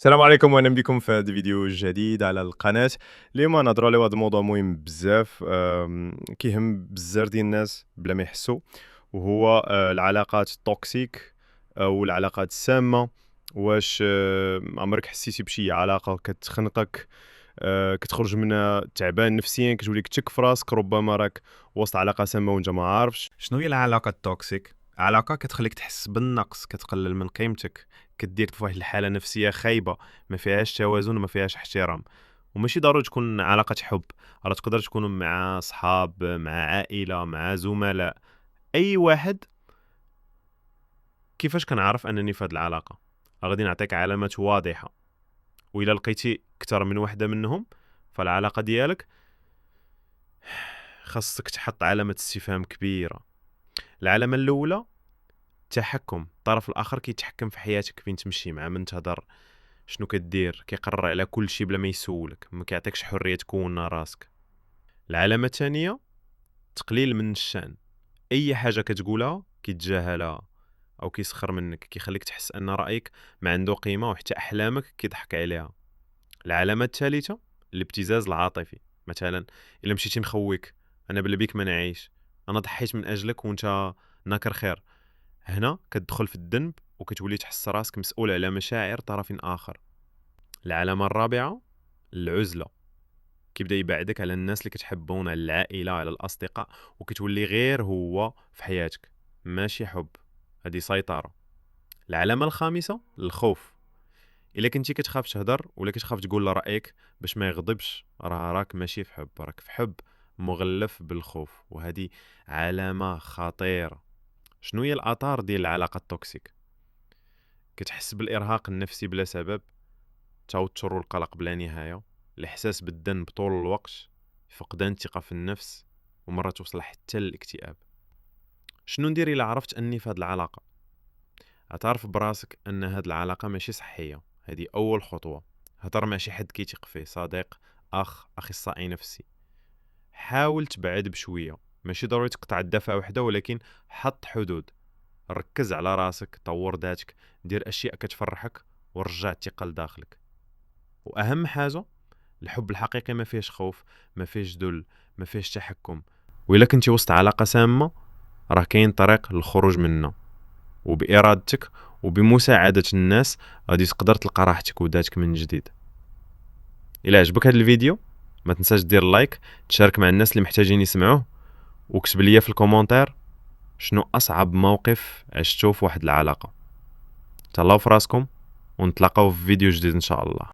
السلام عليكم واهلا بكم في هذا الفيديو جديد على القناه. اليوم نهضروا على واحد الموضوع مهم بزاف، كيهم بزاف ديال الناس بلا ما يحسوا، وهو العلاقات التوكسيك او العلاقات السامه. واش عمرك حسيتي بشي علاقه كتخنقك، كتخرج منها تعبان نفسيا، كتولي كتشك في راسك، ربما راك وسط علاقه سامه وانت ما عارفش؟ شنو هي العلاقه التوكسيك؟ علاقه كتخليك تحس بالنقص، كتقلل من قيمتك، كديرك في واحد الحاله نفسيه خايبه، ما فيهاش توازن وما فيهاش احترام. وماشي ضروري تكون علاقه حب، راه تقدر تكون مع صحاب، مع عائله، مع زملاء، اي واحد. كيفاش كنعرف انني في هذه العلاقه؟ غادي نعطيك علامات واضحه، وإلا لقيتي اكثر من وحده منهم فالعلاقه ديالك خاصك تحط علامه استفهام كبيره. العلامه الاولى: التحكم. الطرف الاخر كيتحكم في حياتك، فين تمشي، مع من تهضر، شنو كدير، كيقرر على كل شيء بلا ما يسولك، ما كيعطيكش حريه تكون راسك. العلامه الثانيه: تقليل من الشان. اي حاجه كتقولها كيتجاهلها او كيسخر منك، كيخليك تحس ان رايك ما عنده قيمه، وحتى احلامك كيضحك عليها. العلامه الثالثه: الابتزاز العاطفي. مثلا الا مشيتي نخويك: انا بلا بيك ما نعيش، انا ضحيت من اجلك وانت ناكر خير. هنا كتدخل في الذنب وكتولي تحس راسك مسؤول على مشاعر طرف اخر. العلامه الرابعه: العزله. كيبدا يبعدك على الناس اللي كتحبون، على العائله، على الاصدقاء، وكتولي غير هو في حياتك، ماشي حب، هذه سيطره. العلامه الخامسه: الخوف. الا كنتي كتخاف تهضر ولا كتخاف تقول رايك باش ما يغضبش، راك ماشي في حب، راك في حب مغلف بالخوف، وهذه علامه خطيره. شنو هي الاثار ديال العلاقه التوكسيك؟ كتحس بالارهاق النفسي بلا سبب، التوتر والقلق بلا نهايه، الاحساس بالذنب طول الوقت، فقدان الثقه في النفس، ومرات توصل حتى للاكتئاب. شنو ندير الا عرفت اني في هذه العلاقه؟ اعترف براسك ان هذه العلاقه ماشي صحيه، هذه اول خطوه. هضر مع شي حد كيتيق فيه، صديق، اخ، اخصائي نفسي. حاول تبعد بشويه، ماشي ضروري تقطع الدفعه وحده، ولكن حط حدود. ركز على راسك، طور ذاتك، دير اشياء كتفرحك، ورجع الثقه لداخلك. واهم حاجه: الحب الحقيقي ما فيهش خوف، ما فيهش ذل، ما فيهش تحكم. وإلا كنتي وسط علاقه سامه، راه كاين طريق للخروج منها، وبإرادتك وبمساعدة الناس غادي تقدر تلقى راحتك وذاتك من جديد. إلا عجبك هذا الفيديو ما تنساش دير لايك، تشارك مع الناس اللي محتاجين يسمعوه، وكتب لي في الكومنتير شنو أصعب موقف عشتوه في واحد العلاقة. تهلاو في راسكم، ونتلاقاو في فيديو جديد إن شاء الله.